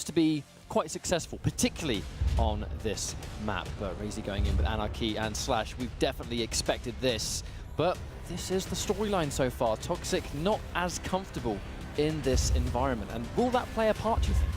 to be quite successful, particularly on this map. But RAISY going in with Anarchy and Slash, we've definitely expected this. But this is the storyline so far. toxjq not as comfortable in this environment. And will that play a part, do you think?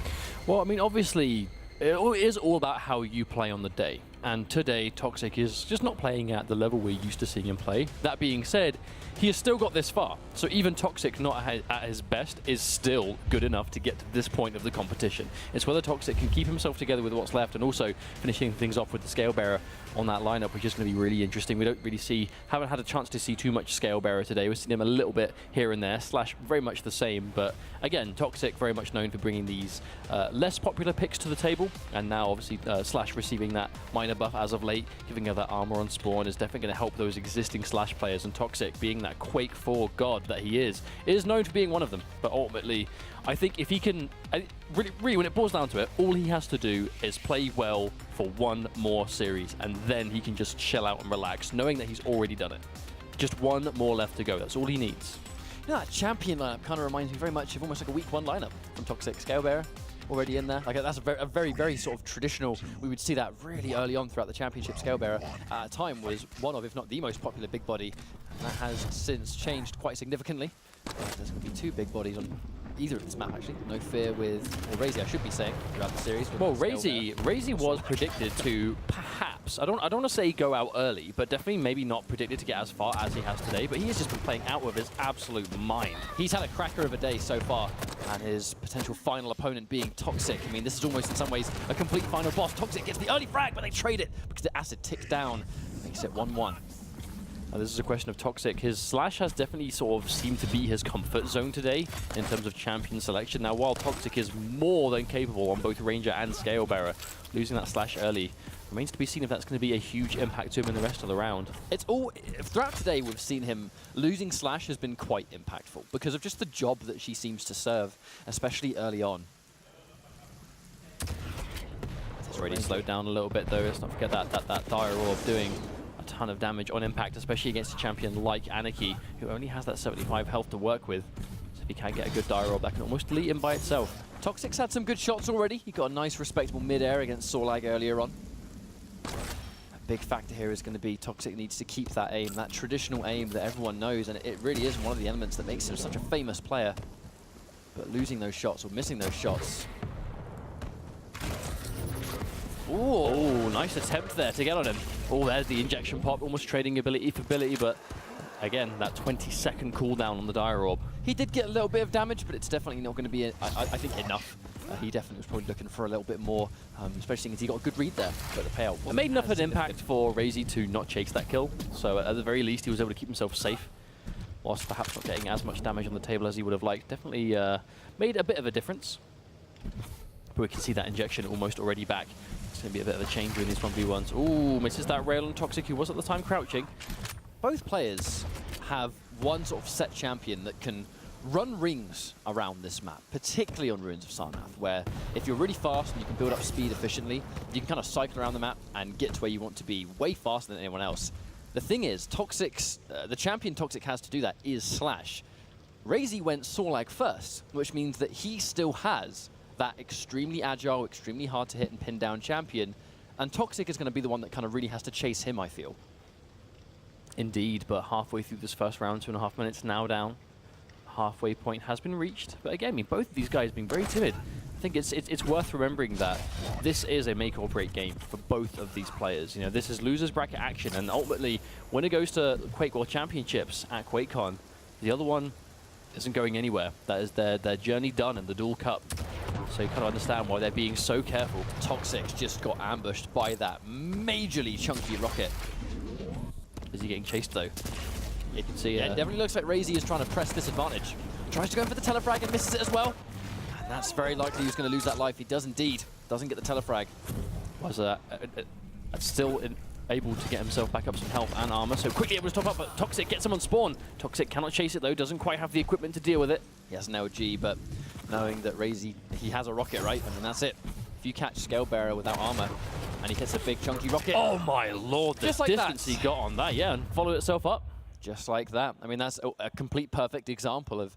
Well, I mean, obviously, it is all about how you play on the day. And today, toxjq is just not playing at the level we're used to seeing him play. That being said, he has still got this far. So even toxjq not at his best is still good enough to get to this point of the competition. It's whether toxjq can keep himself together with what's left and also finishing things off with the Scale Bearer on that lineup, which is going to be really interesting. We don't really haven't had a chance to see too much Scale Bearer today. We've seen him a little bit here and there. Slash very much the same, but again, toxjq very much known for bringing these less popular picks to the table, and now obviously Slash receiving that minor buff as of late, giving her that armor on spawn is definitely going to help those existing Slash players, and toxjq, being that Quake 4 god that he is known for being one of them. But ultimately, I think if he can, really when it boils down to it, all he has to do is play well for one more series, and then he can just chill out and relax, knowing that he's already done it. Just one more left to go. That's all he needs. You know, that champion lineup kind of reminds me very much of almost like a week 1 lineup from toxjq. Scale Bearer already in there. Like that's a very sort of traditional. We would see that really early on throughout the championship. Scale Bearer at a time was one of, if not the most popular big body, and that has since changed quite significantly. There's going to be 2 big bodies on either of this map, actually. No fear with, or RAISY, I should be saying, throughout the series. Well, RAISY was predicted to perhaps, I don't want to say go out early, but definitely maybe not predicted to get as far as he has today, but he has just been playing out of his absolute mind. He's had a cracker of a day so far, and his potential final opponent being toxjq. I mean, this is almost in some ways a complete final boss. toxjq gets the early frag, but they trade it because the acid ticks down, makes it 1-1. This is a question of toxjq. His Slash has definitely sort of seemed to be his comfort zone today in terms of champion selection. Now, while toxjq is more than capable on both Ranger and Scale Bearer, losing that Slash early remains to be seen if that's going to be a huge impact to him in the rest of the round. It's all throughout today we've seen him losing Slash has been quite impactful because of just the job that she seems to serve, especially early on. It's already slowed down a little bit though. Let's not forget that Dire Orb doing a ton of damage on impact, especially against a champion like Anarchy, who only has that 75 health to work with. So if he can get a good Dire Orb, that can almost delete him by itself. toxjq's had some good shots already. He got a nice, respectable mid-air against Sorlag earlier on. A big factor here is going to be toxjq needs to keep that aim, that traditional aim that everyone knows, and it really is one of the elements that makes him such a famous player. But losing those shots or missing those shots. Ooh, nice attempt there to get on him. Oh, there's the injection pop, almost trading ability for ability, but again, that 20-second cooldown on the Dire Orb. He did get a little bit of damage, but it's definitely not going to be, I think, enough. He definitely was probably looking for a little bit more, especially since he got a good read there. But the payout it made enough of an impact for RAISY to not chase that kill, so at the very least he was able to keep himself safe, whilst perhaps not getting as much damage on the table as he would have liked. Definitely made a bit of a difference. But we can see that injection almost already back. It's going to be a bit of a changer in these 1v1s. Ooh, misses that rail on toxjq, who was at the time crouching. Both players have one sort of set champion that can run rings around this map, particularly on Ruins of Sarnath, where if you're really fast and you can build up speed efficiently, you can kind of cycle around the map and get to where you want to be way faster than anyone else. The thing is, toxjq's, the champion toxjq has to do that is Slash. RAISY went Sorlag first, which means that he still has that extremely agile, extremely hard to hit and pin down champion, and toxjq is going to be the one that kind of really has to chase him, I feel. Indeed, but halfway through this first round, 2.5 minutes now down. Halfway point has been reached, but again, I mean, both of these guys have been very timid. I think it's worth remembering that this is a make or break game for both of these players. You know, this is losers bracket action, and ultimately, when it goes to Quake World Championships at QuakeCon, the other one isn't going anywhere. That is their journey done in the Dual Cup. So you kind of understand why they're being so careful. toxjq just got ambushed by that majorly chunky rocket. Is he getting chased though? You can see it definitely looks like RAISY is trying to press this advantage. Tries to go in for the telefrag and misses it as well. And that's very likely he's going to lose that life. He does indeed. Doesn't get the telefrag. Was still able to get himself back up some health and armor, so quickly able to top up, but toxjq gets him on spawn. toxjq cannot chase it though, doesn't quite have the equipment to deal with it. He has an LG, but knowing that RAISY, he has a rocket, right? And then that's it. If you catch Scale Bearer without armor, and he hits a big chunky rocket. Oh my lord, the distance he got on that, yeah, and followed itself up. Just like that. I mean, that's a complete perfect example of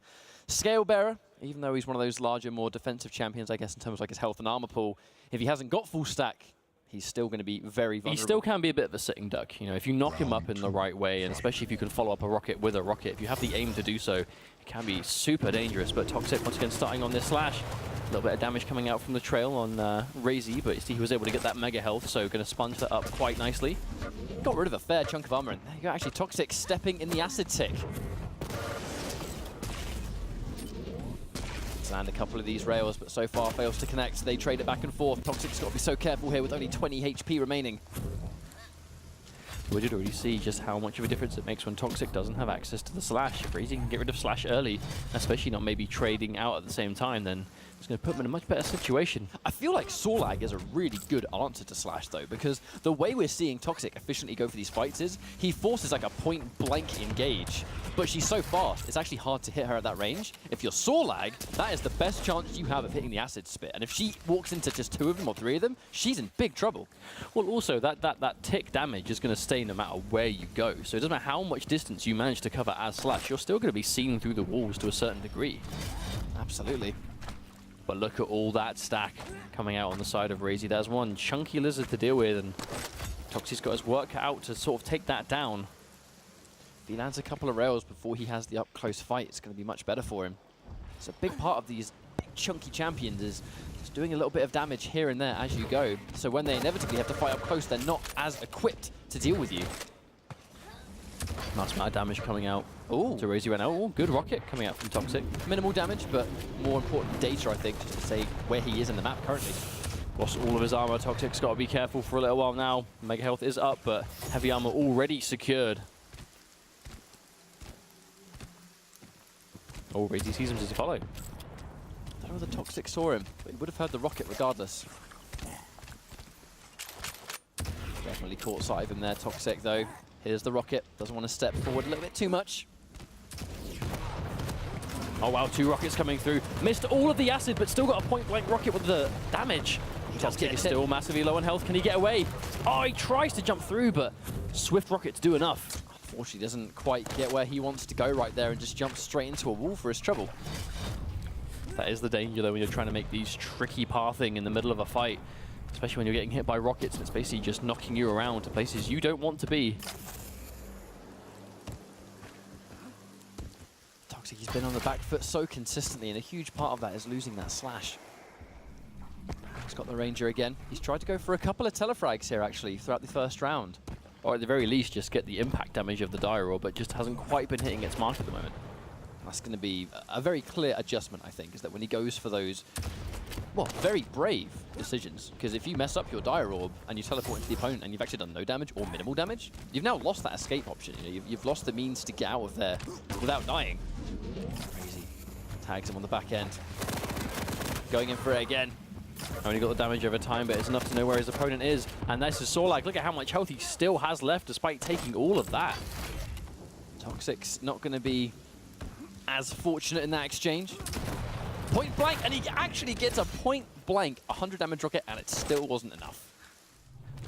Scale Bearer, even though he's one of those larger, more defensive champions, I guess, in terms of like his health and armor pool, if he hasn't got full stack, he's still going to be very vulnerable. He still can be a bit of a sitting duck. You know, if you knock him up in the right way, and especially if you can follow up a rocket with a rocket, if you have the aim to do so, it can be super dangerous. But Toxic, once again, starting on this slash. A little bit of damage coming out from the trail on RAISY, but you see he was able to get that mega health, so going to sponge that up quite nicely. Got rid of a fair chunk of armor, and there you go, actually Toxic stepping in the acid tick. Land a couple of these rails, but so far fails to connect. They trade it back and forth. Toxic's got to be so careful here with only 20 HP remaining. We did already see just how much of a difference it makes when Toxic doesn't have access to the slash. If RAISY can get rid of slash early, especially not maybe trading out at the same time, then it's going to put him in a much better situation. I feel like Sorlag is a really good answer to slash though, because the way we're seeing Toxic efficiently go for these fights is he forces like a point blank engage, but she's so fast, it's actually hard to hit her at that range. If you're Sorlag, that is the best chance you have of hitting the acid spit. And if she walks into just 2 of them or 3 of them, she's in big trouble. Well, also, that tick damage is going to stay no matter where you go. So it doesn't matter how much distance you manage to cover as slash, you're still going to be seen through the walls to a certain degree. Absolutely. But look at all that stack coming out on the side of RAISY. There's one chunky lizard to deal with, and Toxic's got his work cut out to sort of take that down. If he lands a couple of rails before he has the up-close fight, it's going to be much better for him. It's a big part of these big chunky champions is just doing a little bit of damage here and there as you go. So when they inevitably have to fight up close, they're not as equipped to deal with you. Nice amount of damage coming out. Ooh. To RAISY right now. Ooh, good rocket coming out from Toxic. Minimal damage, but more important data, I think, just to say where he is in the map currently. Lost all of his armor. Toxic's got to be careful for a little while now. Mega health is up, but heavy armor already secured. Oh, RAISY sees him as he follow. I don't know whether Toxic saw him, but he would have heard the rocket regardless. Definitely caught sight of him there, Toxic, though. Here's the rocket. Doesn't want to step forward a little bit too much. Oh, wow, 2 rockets coming through. Missed all of the acid, but still got a point-blank rocket with the damage. Toxic is still massively low on health. Can he get away? Oh, he tries to jump through, but swift rockets do enough. Unfortunately, doesn't quite get where he wants to go right there and just jumps straight into a wall for his trouble. That is the danger, though, when you're trying to make these tricky pathing in the middle of a fight. Especially when you're getting hit by rockets and it's basically just knocking you around to places you don't want to be. Toxic, he's been on the back foot so consistently, and a huge part of that is losing that slash. He's got the Ranger again. He's tried to go for a couple of telefrags here, actually, throughout the first round. Or at the very least, just get the impact damage of the Dire Orb, but just hasn't quite been hitting its mark at the moment. That's going to be a very clear adjustment, I think, is that when he goes for those, well, very brave decisions, because if you mess up your Dire Orb and you teleport into the opponent and you've actually done no damage or minimal damage, you've now lost that escape option. You know, you've lost the means to get out of there without dying. Crazy. Tags him on the back end. Going in for it again. Only got the damage over time, but it's enough to know where his opponent is. And this is Sorlag. Look at how much health he still has left despite taking all of that. Toxic's not going to be as fortunate in that exchange. Point blank, and he actually gets a point blank 100 damage rocket, and it still wasn't enough.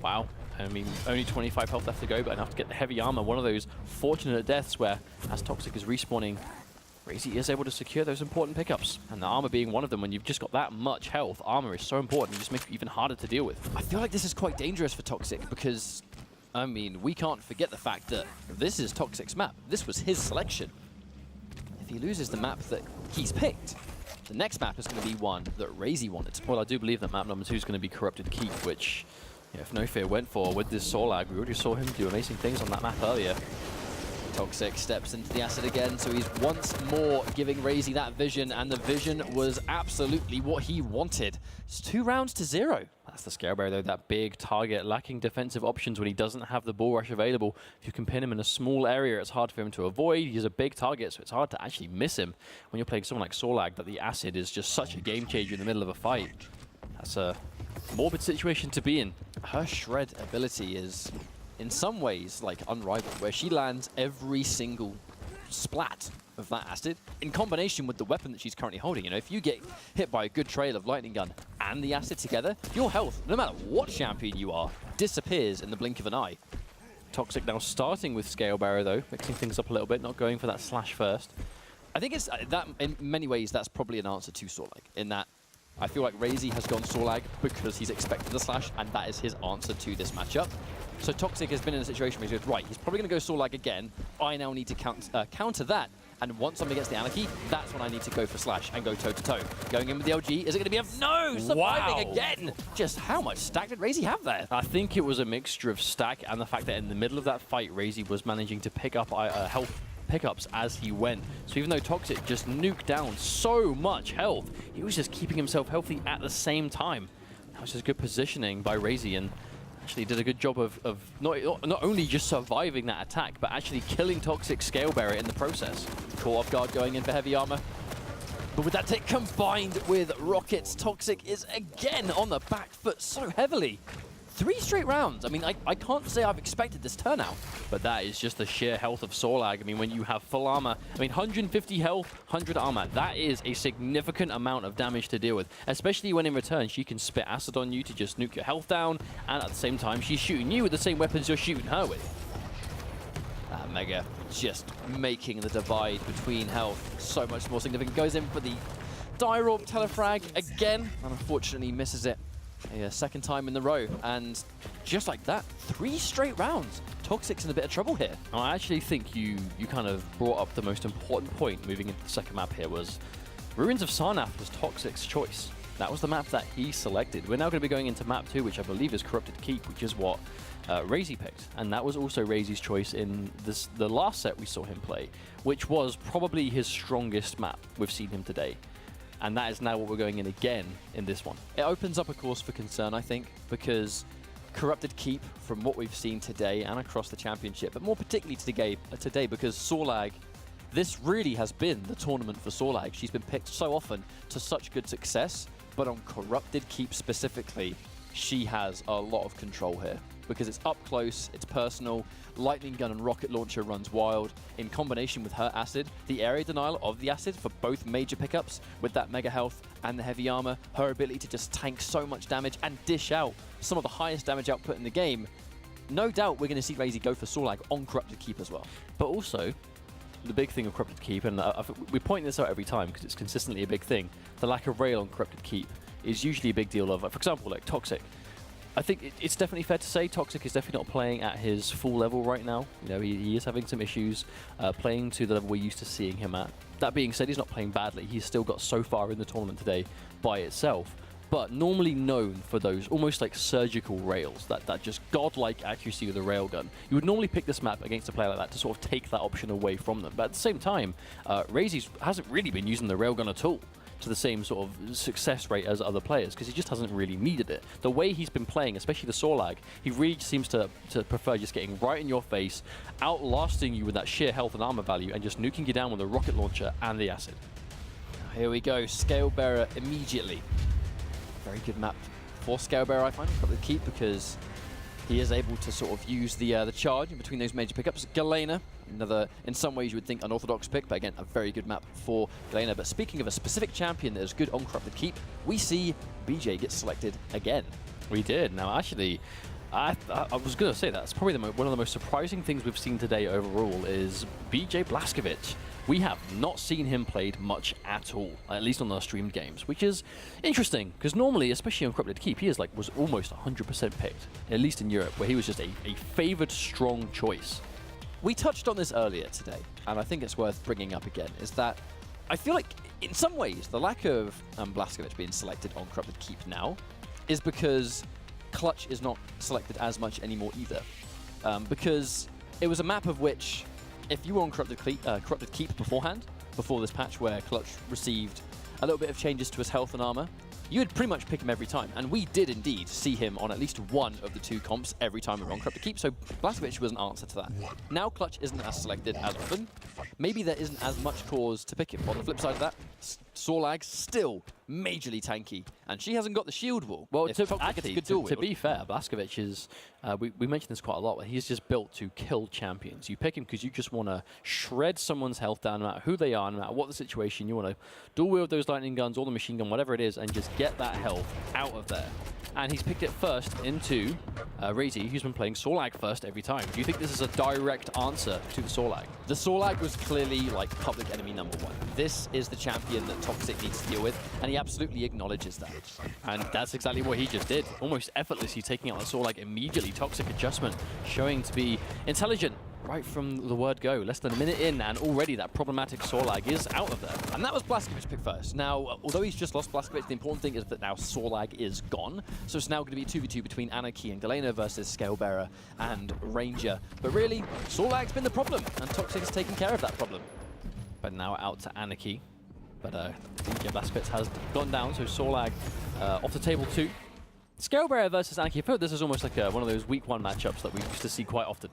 Wow. I mean, only 25 health left to go, but enough to get the heavy armor. One of those fortunate deaths where, as Toxic is respawning, RAISY is able to secure those important pickups. And the armor being one of them, when you've just got that much health, armor is so important. It just makes it even harder to deal with. I feel like this is quite dangerous for Toxic because, I mean, we can't forget the fact that this is Toxic's map. This was his selection. If he loses the map that he's picked, the next map is going to be one that RAISY wanted. Well, I do believe that map number 2 is going to be Corrupted Keep, which, yeah, if No Fear went for with this Sorlag, we already saw him do amazing things on that map earlier. Toxic steps into the acid again, so he's once more giving RAISY that vision, and the vision was absolutely what he wanted. It's 2 rounds to 0. That's the Scale Bearer, though, that big target, lacking defensive options when he doesn't have the ball rush available. If you can pin him in a small area, it's hard for him to avoid. He's a big target, so it's hard to actually miss him. When you're playing someone like Sorlag, that the acid is just such a game changer in the middle of a fight. That's a morbid situation to be in. Her shred ability is, in some ways, like unrivaled, where she lands every single splat of that acid in combination with the weapon that she's currently holding. You know, if you get hit by a good trail of lightning gun and the acid together, your health, no matter what champion you are, disappears in the blink of an eye. Toxic now starting with Scale Bearer, though, mixing things up a little bit, not going for that slash first. I think it's that in many ways that's probably an answer to Sorlag, in that I feel like RAISY has gone Sorlag because he's expected the slash, and that is his answer to this matchup. So toxjq has been in a situation where he goes, right, he's probably going to go Sorlag again. I now need to counter that. And once I'm against the Anarchy, that's when I need to go for slash and go toe-to-toe. Going in with the LG, is it going to be enough? No! Surviving again! Just how much stack did RAISY have there? I think it was a mixture of stack and the fact that in the middle of that fight, RAISY was managing to pick up health pickups as he went. So even though toxjq just nuked down so much health, he was just keeping himself healthy at the same time. That was just good positioning by RAISY, and actually did a good job of not only just surviving that attack, but actually killing toxjq Scalebearer in the process. Caught off guard going in for heavy armor. But with that tick combined with rockets, toxjq is again on the back foot so heavily. 3 straight rounds. I mean, I can't say I've expected this turnout. But that is just the sheer health of Sorlag. I mean, when you have full armor, I mean, 150 health, 100 armor, that is a significant amount of damage to deal with, especially when in return she can spit acid on you to just nuke your health down, and at the same time she's shooting you with the same weapons you're shooting her with. Mega just making the divide between health so much more significant. Goes in for the Dire Orb Telefrag again, and unfortunately misses it a second time in the row. And just like that, 3 straight rounds. toxjq's in a bit of trouble here. I actually think you kind of brought up the most important point moving into the second map here. Was Ruins of Sarnath was toxjq's choice. That was the map that he selected. We're now going to be going into map 2, which I believe is Corrupted Keep, which is what RAISY picked. And that was also RAISY's choice in the last set we saw him play, which was probably his strongest map we've seen him today. And that is now what we're going in again in this one. It opens up a cause for concern, I think, because Corrupted Keep, from what we've seen today and across the championship, but more particularly today because Sorlag, this really has been the tournament for Sorlag. She's been picked so often to such good success, but on Corrupted Keep specifically, she has a lot of control here. Because it's up close, it's personal, lightning gun and rocket launcher runs wild. In combination with her acid, the area denial of the acid for both major pickups with that mega health and the heavy armor, her ability to just tank so much damage and dish out some of the highest damage output in the game. No doubt we're going to see RAISY go for Sorlag on Corrupted Keep as well. But also, the big thing of Corrupted Keep, and we point this out every time because it's consistently a big thing, the lack of rail on Corrupted Keep is usually a big deal of, for example, like toxjq. I think it's definitely fair to say toxjq is definitely not playing at his full level right now. You know, he is having some issues playing to the level we're used to seeing him at. That being said, he's not playing badly. He's still got so far in the tournament today by itself, but normally known for those almost like surgical rails, that just godlike accuracy with a railgun. You would normally pick this map against a player like that to sort of take that option away from them. But at the same time, RAISY hasn't really been using the railgun at all to the same sort of success rate as other players, because he just hasn't really needed it. The way he's been playing, especially the Sorlag, he really seems to prefer just getting right in your face, outlasting you with that sheer health and armor value, and just nuking you down with a rocket launcher and the acid. Here we go, Scalebearer immediately. Very good map for Scalebearer, I find, for the keep, because he is able to sort of use the charge in between those major pickups. Galena, another, in some ways you would think, unorthodox pick, but again, a very good map for Galena. But speaking of a specific champion that is good on Corrupted Keep, we see BJ get selected again. We did. Now, actually, I was going to say that's probably one of the most surprising things we've seen today overall is BJ Blazkowicz. We have not seen him played much at all, at least on our streamed games, which is interesting, because normally, especially on Corrupted Keep, he was almost 100% picked, at least in Europe, where he was just a favoured strong choice. We touched on this earlier today, and I think it's worth bringing up again, is that I feel like, in some ways, the lack of Blazkowicz being selected on Corrupted Keep now is because Clutch is not selected as much anymore either. Because it was a map of which, if you were on Corrupted Keep beforehand, before this patch where Clutch received a little bit of changes to his health and armor, you would pretty much pick him every time. And we did indeed see him on at least one of the 2 comps every time we were on Corrupted Keep, so Blazkowicz was an answer to that. Now Clutch isn't as selected as often. Maybe there isn't as much cause to pick him. On the flip side of that, Sorlag still majorly tanky, and she hasn't got the shield wall. Well, If to, Toxic gets a actually, good dual to wield- be fair, Blaskovic is, we mentioned this quite a lot, but he's just built to kill champions. You pick him because you just want to shred someone's health down, no matter who they are, no matter what the situation. You want to dual wield those lightning guns or the machine gun, whatever it is, and just get that health out of there. And he's picked it first into RAISY, who's been playing Sorlag first every time. Do you think this is a direct answer to the Sorlag? The Sorlag was clearly like public enemy number 1. This is the champion that Toxic needs to deal with, and he absolutely acknowledges that. And that's exactly what he just did. Almost effortlessly taking out the Sorlag immediately. Toxic adjustment, showing to be intelligent right from the word go. Less than a minute in, and already that problematic Sorlag is out of there. And that was Blaskovic picked first. Now, although he's just lost Blaskovic, the important thing is that now Sorlag is gone. So it's now going to be a 2v2 between Anarchy and Galena versus Scalebearer and Ranger. But really, Sorlag's been the problem, and Toxic has taken care of that problem. But now out to Anarchy. But DJ Blaskovic has gone down, so Sorlag off the table too. Scalebearer versus Anarchy. I feel like this is almost like one of those week 1 matchups that we used to see quite often.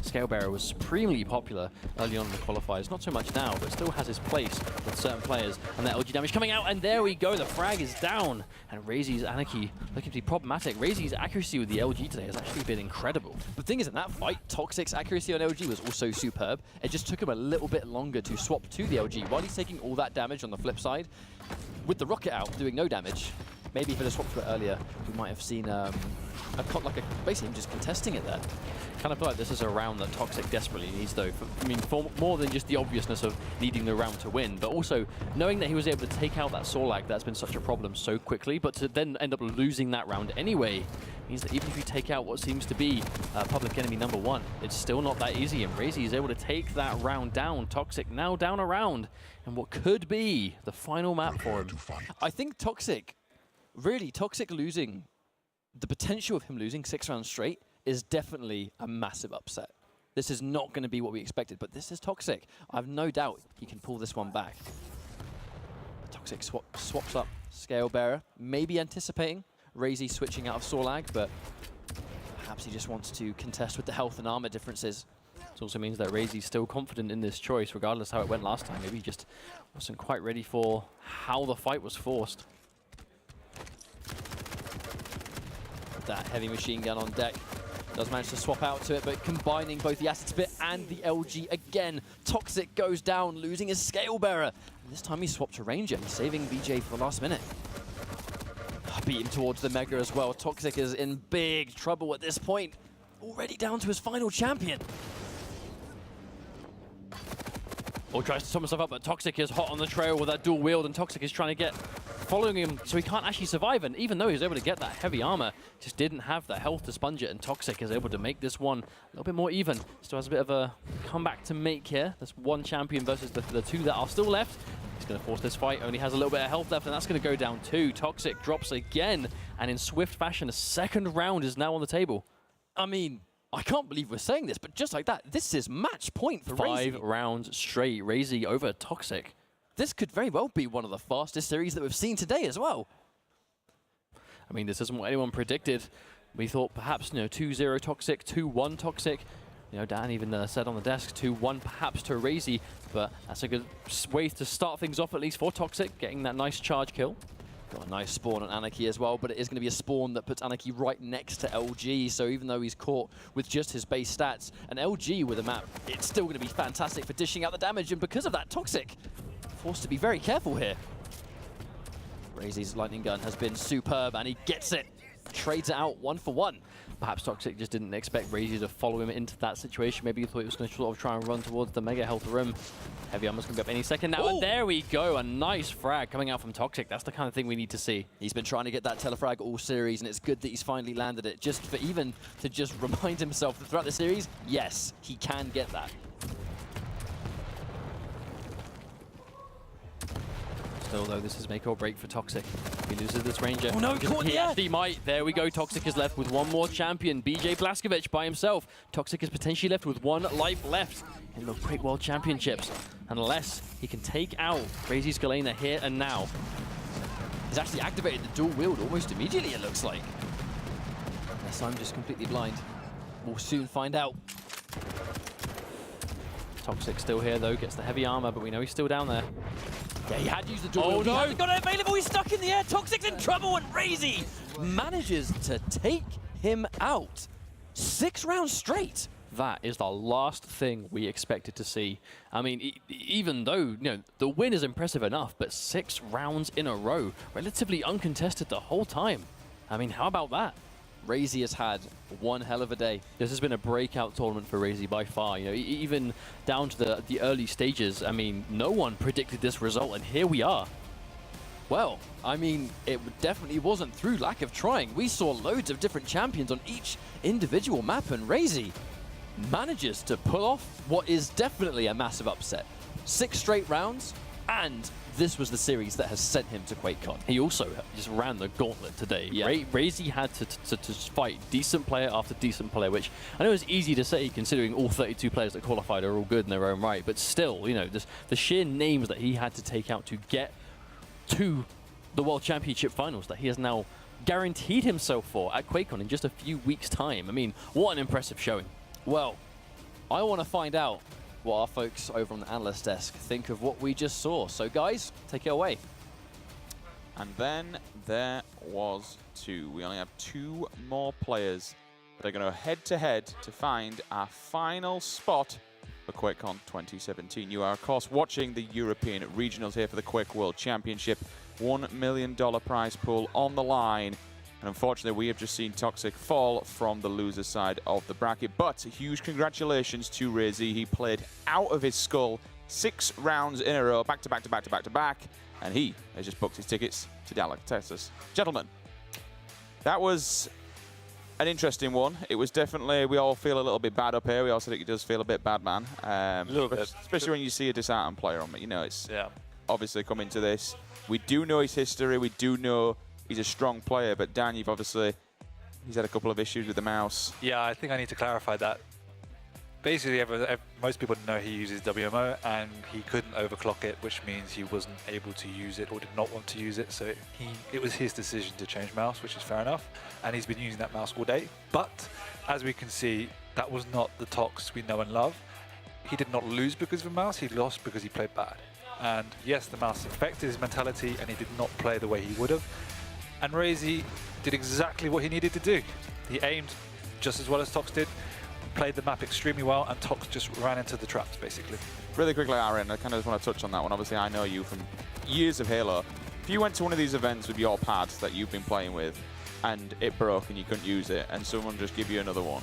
Scalebearer was supremely popular early on in the qualifiers. Not so much now, but still has his place with certain players. And that LG damage coming out, and there we go. The frag is down. And RAISY's Anarchy looking to be problematic. RAISY's accuracy with the LG today has actually been incredible. The thing is, in that fight, Toxic's accuracy on LG was also superb. It just took him a little bit longer to swap to the LG. While he's taking all that damage on the flip side, with the rocket out, doing no damage, maybe if it had swapped to it earlier, we might have seen basically him just contesting it there. Kind of feel like this is a round that Toxic desperately needs, though. For more than just the obviousness of needing the round to win, but also knowing that he was able to take out that Sorlag that's been such a problem so quickly, but to then end up losing that round anyway, means that even if you take out what seems to be public enemy number 1, it's still not that easy, and RAISY is able to take that round down. Toxic now down a round, and what could be the final map for him. I think Toxic losing, the potential of him losing 6 rounds straight is definitely a massive upset. This is not going to be what we expected, but this is Toxic. I have no doubt he can pull this one back. Toxic swaps up Scalebearer, maybe anticipating RAISY switching out of Sorlag, but perhaps he just wants to contest with the health and armor differences. It also means that RAISY's still confident in this choice, regardless how it went last time. Maybe he just wasn't quite ready for how the fight was forced. That heavy machine gun on deck. Does manage to swap out to it, but combining both the Acid Spit and the LG again. Toxic goes down, losing his Scalebearer. And this time he swapped to Ranger. He's saving BJ for the last minute. Beat him towards the Mega as well. Toxic is in big trouble at this point. Already down to his final champion. Or tries to sum himself up, but Toxic is hot on the trail with that dual wield, and Toxic is trying to get following him so he can't actually survive. And even though he's able to get that heavy armor, just didn't have the health to sponge it, and Toxic is able to make this one a little bit more even. Still has a bit of a comeback to make here. That's 1 champion versus the 2 that are still left. He's going to force this fight, only has a little bit of health left, and that's going to go down too. Toxic drops again, and in swift fashion, a second round is now on the table. I mean, I can't believe we're saying this, but just like that, this is match point for RAISY. 5 rounds straight, RAISY over Toxic. This could very well be one of the fastest series that we've seen today as well. I mean, this isn't what anyone predicted. We thought perhaps, 2-0 Toxic, 2-1 Toxic. Dan even said on the desk 2-1 perhaps to RAISY, but that's a good way to start things off, at least for Toxic, getting that nice charge kill. Got a nice spawn on Anarchy as well, but it is going to be a spawn that puts Anarchy right next to LG, so even though he's caught with just his base stats, and LG with a map, it's still going to be fantastic for dishing out the damage, and because of that, Toxic forced to be very careful here. RAISY's lightning gun has been superb, and he gets it. Trades it out 1 for 1. Perhaps Toxic just didn't expect RAISY to follow him into that situation. Maybe he thought he was going to sort of try and run towards the mega health room. Heavy armor's going to be up any second now, and there we go. A nice frag coming out from Toxic. That's the kind of thing we need to see. He's been trying to get that telefrag all series, and it's good that he's finally landed it. Just for even to just remind himself that throughout the series, yes, he can get that. Still, though, this is make or break for Toxic. He loses this Ranger. Oh, no, he actually might. There we go. Toxic is left with 1 more champion. BJ Blaskovic by himself. Toxic is potentially left with 1 life left in the Quake World Championships. Unless he can take out RAISY's Galena here and now. He's actually activated the dual wield almost immediately, it looks like. Unless I'm just completely blind. We'll soon find out. Toxic still here, though. Gets the heavy armor, but we know he's still down there. Yeah, he had used the dual Oh, wield. He no. hasn't got it available. He's stuck in the air. Toxic's in trouble, and RAISY manages to take him out. 6 rounds straight. That is the last thing we expected to see. I mean, even though the win is impressive enough, but 6 rounds in a row, relatively uncontested the whole time. I mean, how about that? RAISY has had one hell of a day. This has been a breakout tournament for RAISY by far. Even down to the early stages. I mean, no one predicted this result, and here we are. Well, I mean, it definitely wasn't through lack of trying. We saw loads of different champions on each individual map, and RAISY manages to pull off what is definitely a massive upset. 6 straight rounds, and this was the series that has sent him to QuakeCon. He also just ran the gauntlet today. Yeah. RAISY had to fight decent player after decent player, which I know is easy to say considering all 32 players that qualified are all good in their own right, but still, the sheer names that he had to take out to get to the World Championship Finals that he has now guaranteed himself for at QuakeCon in just a few weeks' time. I mean, what an impressive showing. Well, I want to find out what our folks over on the analyst desk think of what we just saw. So guys, take it away. And then there was 2. We only have 2 more players that are going to head-to-head to find our final spot for QuakeCon 2017. You are, of course, watching the European Regionals here for the Quake World Championship. $1 million prize pool on the line. And unfortunately, we have just seen Toxic fall from the loser side of the bracket. But huge congratulations to RAISY. He played out of his skull 6 rounds in a row, back to back to back to back to back. And he has just booked his tickets to Dallas, Texas. Gentlemen, that was an interesting one. It was definitely, we all feel a little bit bad up here. We also think it does feel a bit bad, man. A little bit. Especially when you see a disheartened player on it. It's Yeah. obviously come into this. We do know his history. We do know he's a strong player, but Dan, he's had a couple of issues with the mouse. Yeah, I think I need to clarify that. Basically, most people know he uses WMO, and he couldn't overclock it, which means he wasn't able to use it or did not want to use it. So it was his decision to change mouse, which is fair enough. And he's been using that mouse all day. But as we can see, that was not the Tox we know and love. He did not lose because of the mouse. He lost because he played bad. And yes, the mouse affected his mentality, and he did not play the way he would have. And RAISY did exactly what he needed to do. He aimed just as well as Tox did, played the map extremely well, and Tox just ran into the traps, basically. Really quickly, Aaron, I kind of just want to touch on that one. Obviously, I know you from years of Halo. If you went to one of these events with your pad that you've been playing with, and it broke and you couldn't use it, and someone just give you another one,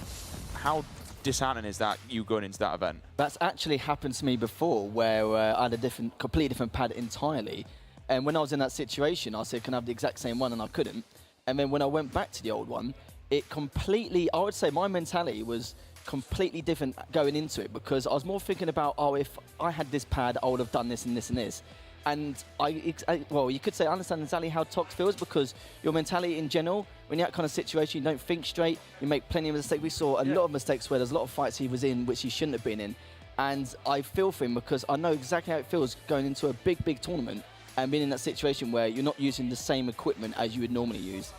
how disheartening is that, you going into that event? That's actually happened to me before, where I had a completely different pad entirely. And when I was in that situation, I said, can I have the exact same one? And I couldn't. And then when I went back to the old one, it completely, I would say my mentality was completely different going into it, because I was more thinking about, oh, if I had this pad, I would have done this and this and this. And well, you could say I understand exactly how Tox feels, because your mentality in general, when you're in that kind of situation, you don't think straight, you make plenty of mistakes. We saw a lot of mistakes where there's a lot of fights he was in which he shouldn't have been in. And I feel for him, because I know exactly how it feels going into a big, big tournament and being in that situation where you're not using the same equipment as you would normally use.